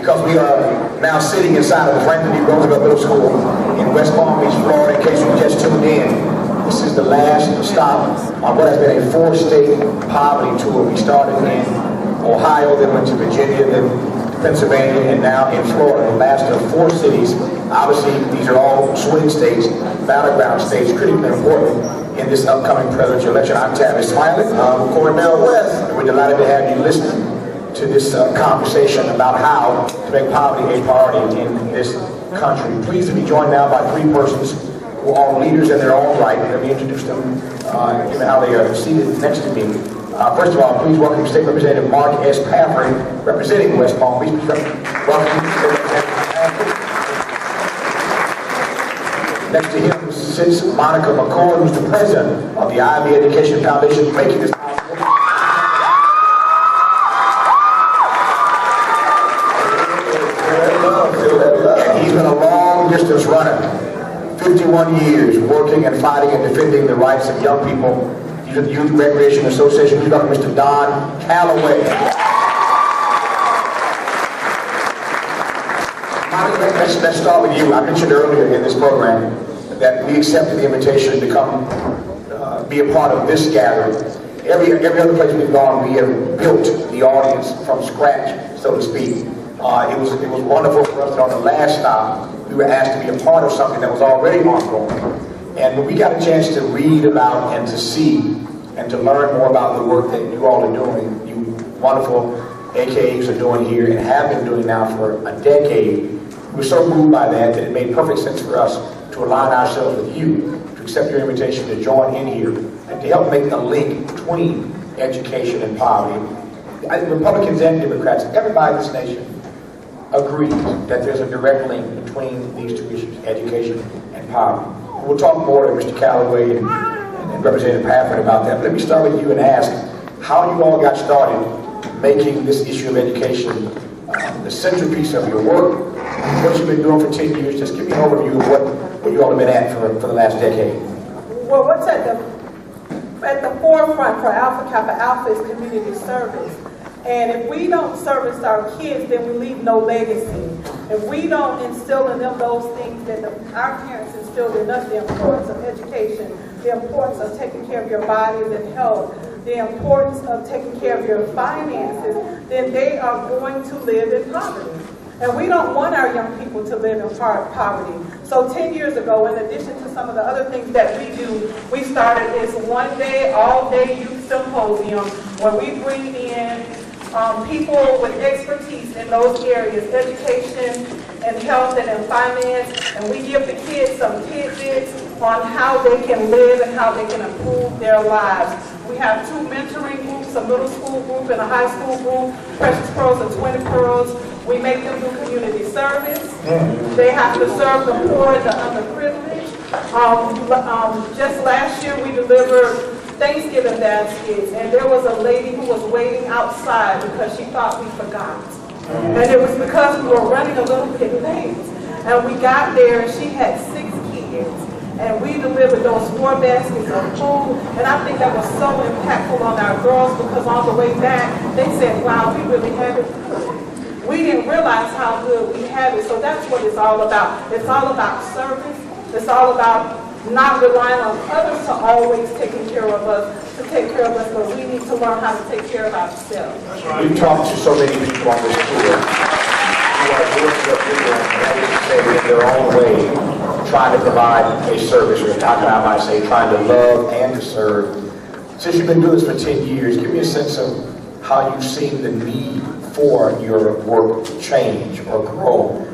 because we are now sitting inside of the Franklin D. Roosevelt Middle School in West Palm Beach, Florida. In case you just tuned in, this is the last stop on what has been a 4-state poverty tour. We started in Ohio, then went to Virginia, then Pennsylvania, and now in Florida. The last of 4 cities. Obviously, these are all swing states, battleground states, critically important in this upcoming presidential election. I'm Tavis I'm Cornel West, and we're delighted to have you listening to this conversation about how to make poverty a priority in this country. Pleased to be joined now by 3 persons who are all leaders in their own right. Let me introduce them, given how they are seated next to me. First of all, please welcome State Representative Mark S. Paffrey, representing West Palm Beach. Welcome, State Representative Paffrey. Next to him sits Monica McCord, who's the president of the Ivy Education Foundation, making this possible. And he's been a long-distance runner, 51 years, working and fighting and defending the rights of young people. He's with the Youth Recreation Association. Please welcome Mr. Don Calloway. Monica, let's start with you. I mentioned earlier in this program that we accepted the invitation to become, be a part of this gathering. Every other place we've gone, we have built the audience from scratch, so to speak. It was wonderful for us that on the last stop, we were asked to be a part of something that was already ongoing. And when we got a chance to read about and to see and to learn more about the work that you all are doing, you wonderful AKAs are doing here and have been doing now for a decade, we're so moved by that it made perfect sense for us to align ourselves with you, to accept your invitation to join in here, and to help make the link between education and poverty. Republicans and Democrats, everybody in this nation agrees that there's a direct link between these 2 issues, education and poverty. We'll talk more to Mr. Calloway and Representative Paffrey about that. But let me start with you and ask how you all got started making this issue of education the centerpiece of your work, what you've been doing for 10 years. Just give me an overview of what you all have been at for the last decade. Well, what's at the forefront for Alpha Kappa Alpha is community service. And if we don't service our kids, then we leave no legacy. If we don't instill in them those things that our parents instilled in us, the importance of education, the importance of taking care of your bodies and health, the importance of taking care of your finances, then they are going to live in poverty. And we don't want our young people to live in poverty. So 10 years ago, in addition to some of the other things that we do, we started this one-day, all-day youth symposium where we bring in people with expertise in those areas, education and health and in finance, and we give the kids some tidbits on how they can live and how they can improve their lives. We have 2 mentoring groups, a middle school group and a high school group, Precious Pearls and 20 Pearls. We make them do community service. They have to serve the poor and the underprivileged. Just last year we delivered Thanksgiving baskets, and there was a lady who was waiting outside because she thought we forgot. And it was because we were running a little bit late. And we got there and she had 6 kids. And we delivered those 4 baskets of food. And I think that was so impactful on our girls because on the way back, they said, wow, we really have it good. We didn't realize how good we have it. So that's what it's all about. It's all about service. It's all about not relying on others to always taking care of us, but we need to learn how to take care of ourselves. We've talked to so many people on this tour who are doing what you're doing, and that is to say in their own way, trying to provide a service, or how can I might say, trying to love and to serve. Since you've been doing this for 10 years, give me a sense of how you've seen the need for your work change or grow.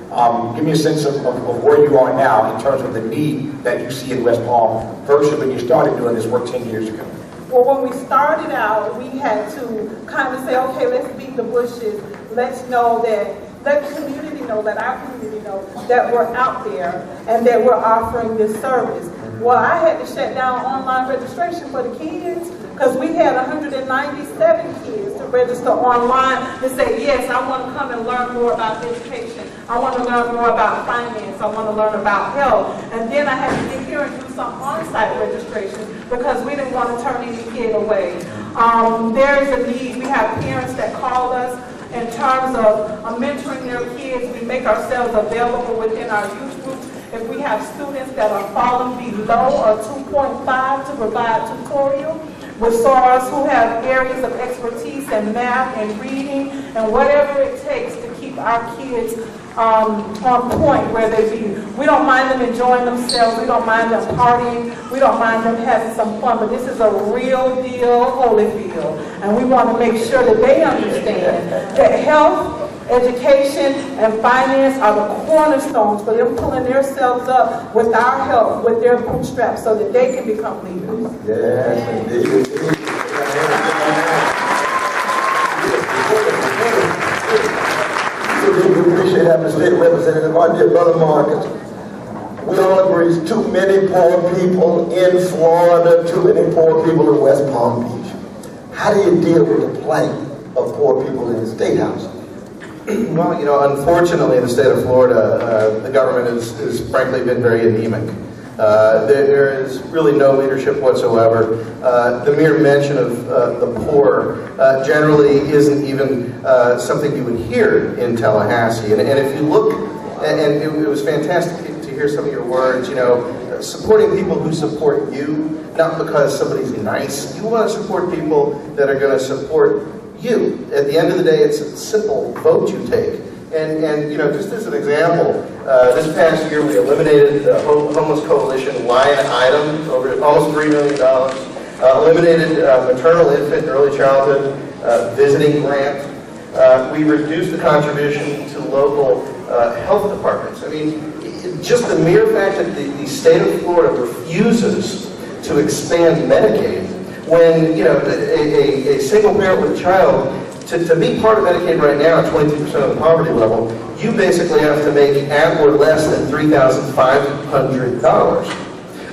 Give me a sense of where you are now in terms of the need that you see in West Palm versus when you started doing this work 10 years ago. Well, when we started out, we had to kind of say, okay, let's beat the bushes. Let's know that, let the community know, let our community know that we're out there and that we're offering this service. Well, I had to shut down online registration for the kids because we had 197 kids to register online to say, yes, I want to come and learn more about education. I want to learn more about finance. I want to learn about health. And then I had to get here and do some on-site registration because we didn't want to turn any kid away. There's a need. We have parents that call us in terms of mentoring their kids. We make ourselves available within our youth groups. If we have students that are falling below or 2.5 to provide tutorial, with SARs who have areas of expertise in math and reading and whatever it takes to keep our kids on point where they be. We don't mind them enjoying themselves. We don't mind them partying. We don't mind them having some fun. But this is a real deal Holyfield. And we want to make sure that they understand that health, education, and finance are the cornerstones for them pulling themselves up with our help, with their bootstraps, so that they can become leaders. Yes, indeed. We appreciate having the state representative, our dear brother Marcus. We all agree too many poor people in Florida, too many poor people in West Palm Beach. How do you deal with the plight of poor people in the State House? Well, you know, unfortunately in the state of Florida, the government has frankly been very anemic. There is really no leadership whatsoever. The mere mention of the poor generally isn't even something you would hear in Tallahassee. And if you look, and it was fantastic to hear some of your words, you know, supporting people who support you, not because somebody's nice. You want to support people that are going to support you. At the end of the day, it's a simple vote you take. And you know, just as an example, this past year we eliminated the Homeless Coalition line item over almost $3 million. Eliminated maternal, infant, and early childhood visiting grant. We reduced the contribution to local health departments. I mean, just the mere fact that the state of Florida refuses to expand Medicaid, when, you know, a single parent with a child, to be part of Medicaid right now at 22% of the poverty level, you basically have to make at or less than $3,500.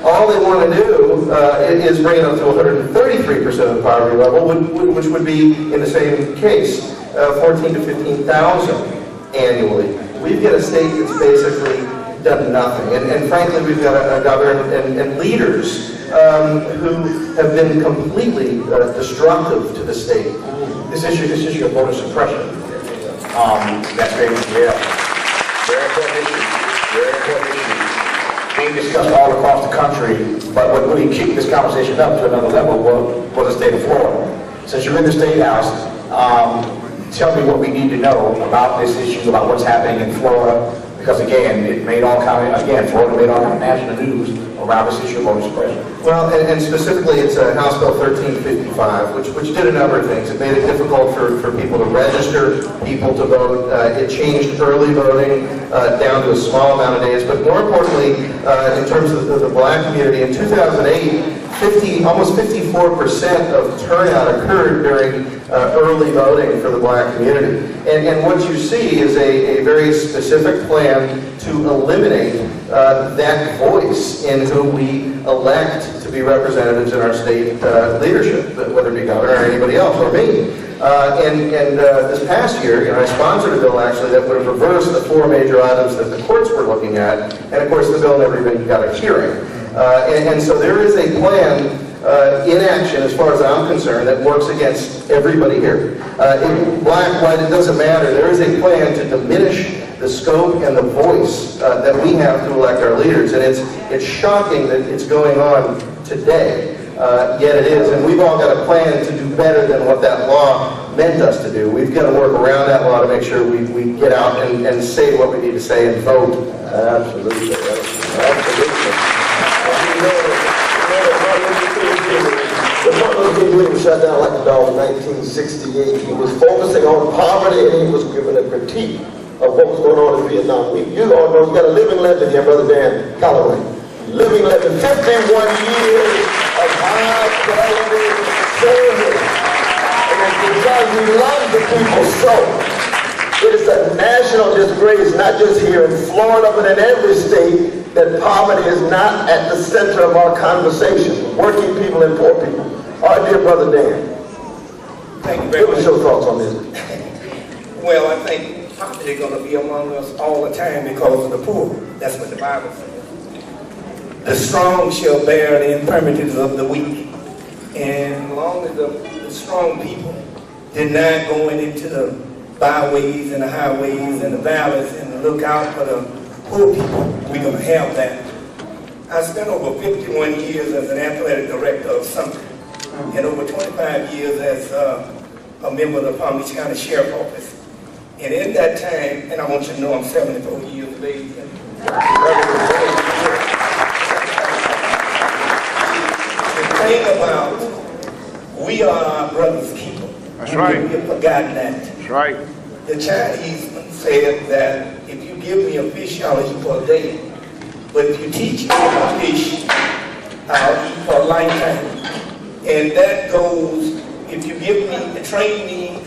All they want to do is bring it up to 133% of the poverty level, which would be, in the same case, $14,000 to $15,000 annually. We've got a state that's basically done nothing. And frankly, we've got a government and leaders who have been completely destructive to the state. This issue of voter suppression, that's very, yeah, very important issue, very important issue. Being discussed all across the country, but what really kicked this conversation up to another level was the state of Florida. Since you're in the State House, tell me what we need to know about this issue, about what's happening in Florida, because again, it made all kind of, Florida made all kind of national news around this issue of voter suppression. Well, and specifically it's House Bill 1355, which did a number of things. It made it difficult for people to register, people to vote. It changed early voting down to a small amount of days. But more importantly, in terms of the black community, in 2008, almost 54% of turnout occurred during early voting for the black community. And what you see is a very specific plan to eliminate that voice in who we elect to be representatives in our state leadership, whether it be governor or anybody else, or me. This past year, you know, I sponsored a bill actually that would have reversed the 4 major items that the courts were looking at, and of course the bill never even got a hearing. And so there is a plan in action, as far as I'm concerned, that works against everybody here. Black, white, it doesn't matter. There is a plan to diminish the scope and the voice that we have to elect our leaders. And it's shocking that it's going on today, yet it is. And we've all got a plan to do better than what that law meant us to do. We've got to work around that law to make sure we get out and say what we need to say and vote. Absolutely. Absolutely. The Martin Luther King shut down like a dog in 1968. He was focusing on poverty and he was giving a critique of what was going on in Vietnam. You all know he's got a living legend here, Brother Dan Calloway. Living legend, 51 years of high quality service. And it's because he loves the people so. It is a national disgrace, not just here in Florida, but in every state, that poverty is not at the center of our conversation. Working people and poor people. Our dear Brother Dan. Thank you very much. Give us your thoughts on this. Well, I think poverty is going to be among us all the time because of the poor. That's what the Bible says. The strong shall bear the infirmities of the weak. And as long as the strong people did not go into the byways and the highways and the valleys and look out for the poor people, we're going to have that. I spent over 51 years as an athletic director of something, and over 25 years as a member of the Palm Beach County Sheriff's Office. And in that time, and I want you to know I'm 74 years of age. The thing about, we are our brother's keeper. That's right. We have forgotten that. That's right. The Chinese said that if you give me a fish, I'll eat for a day. But if you teach me a fish, I'll eat for a lifetime. And that goes, if you give me, train me,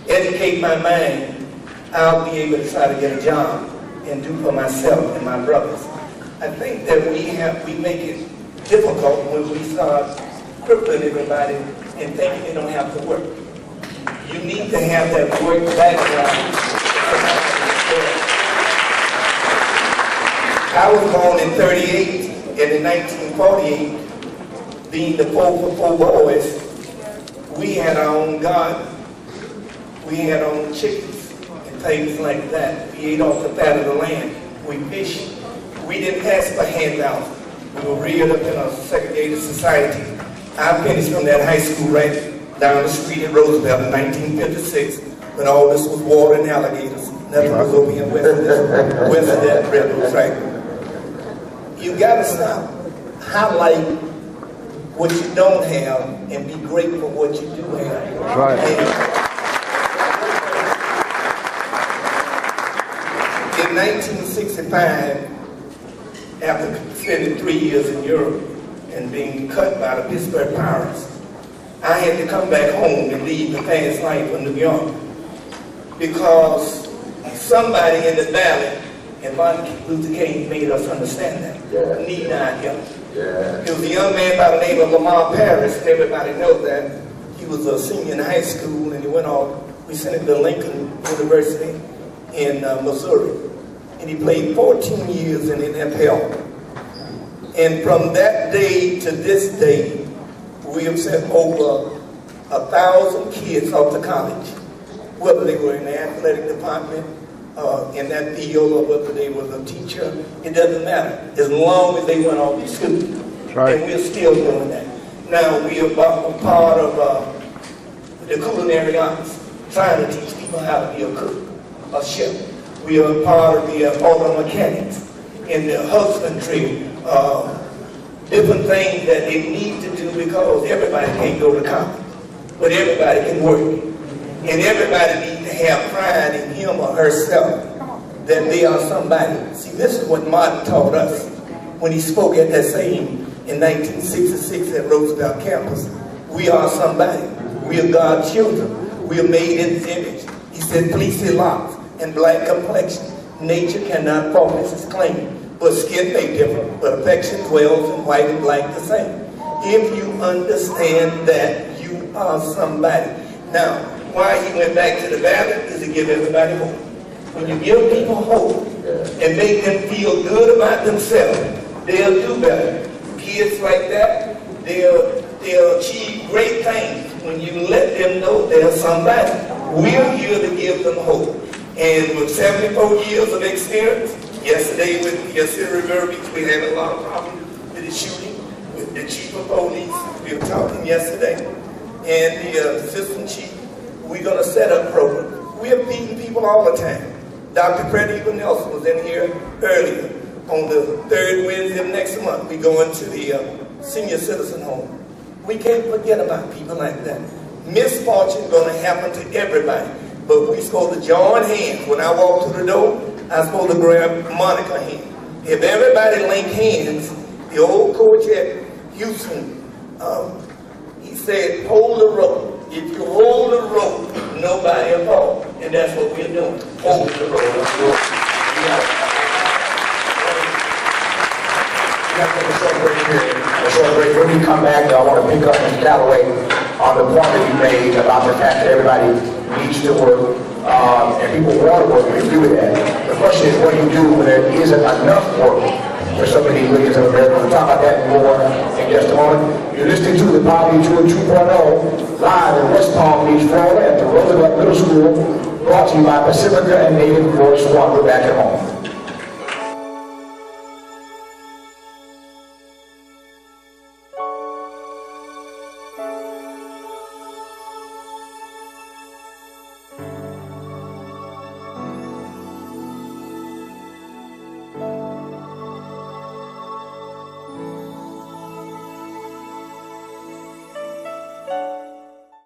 educate my mind, I'll be able to try to get a job and do for myself and my brothers. I think that we make it difficult when we start crippling everybody and thinking they don't have to work. You need to have that work background. I was born in 38, and in 1948, being the 4 boys, we had our own garden. We had our own chickens and things like that. We ate off the fat of the land. We fished. We didn't ask for handouts. We were reared up in a segregated society. I finished from that high school right down the street in Roosevelt in 1956 when all this was water and alligators. Nothing was over here west of that river, right? You gotta stop highlighting what you don't have and be grateful for what you do have. That's right. In 1965, after spending 3 years in Europe and being cut by the Pittsburgh Pirates, I had to come back home and lead the fast life of New York because somebody in the valley and Martin Luther King made us understand that. Yeah. Need not help. Yeah. There was a young man by the name of Lamar Paris. Everybody knows that. He was a senior in high school and he went off. We sent him to Lincoln University in Missouri. And he played 14 years in the NFL. And from that day to this day, we have sent over 1,000 kids off to college, whether they were in the athletic department, in that field, or whether they were a teacher. It doesn't matter, as long as they went off to school. Right. And we're still doing that. Now, we are a part of the culinary arts, trying to teach people how to be a cook, a chef. We are part of the auto mechanics and the husbandry, different things that they need to do because everybody can't go to college, but everybody can work. And everybody needs to have pride in him or herself that they are somebody. See, this is what Martin taught us when he spoke at that same in 1966 at Roosevelt campus. We are somebody. We are God's children. We are made in his image. He said, fleecy locks and black complexion. Nature cannot fault his claim. But skin may differ, but affection dwells in white and black the same. If you understand that, you are somebody. Now, why he went back to the valley is to give everybody hope. When you give people hope and make them feel good about themselves, they'll do better. Kids like that, they'll achieve great things when you let them know they're somebody. We're here to give them hope. And with 74 years of experience, yesterday River Beach, we had a lot of problems with the shooting, with the chief of police. We were talking yesterday, and the assistant chief. We're going to set up programs. We are meeting people all the time. Dr. Freddie Nelson was in here earlier. On the third Wednesday of next month, we go into the senior citizen home. We can't forget about people like that. Misfortune is going to happen to everybody. But we're supposed to join hands. When I walk through the door, I'm supposed to grab Monica's hand. If everybody link hands, the old coach at Houston, he said, hold the rope. If you hold the rope, nobody will fall. And that's what we're doing. Hold the rope. When we come back, I want to pick up Mr. Calloway on the point that you made about the fact that everybody needs to work and people want to work. We agree with that. The question is, what do you do when there isn't enough work? for so many millions of Americans. We'll talk about that more in just a moment. You're listening to the Poverty Tour 2.0 live in West Palm Beach, Florida at the Roosevelt Middle School, brought to you by Pacifica and Native Voice One. We're back at home.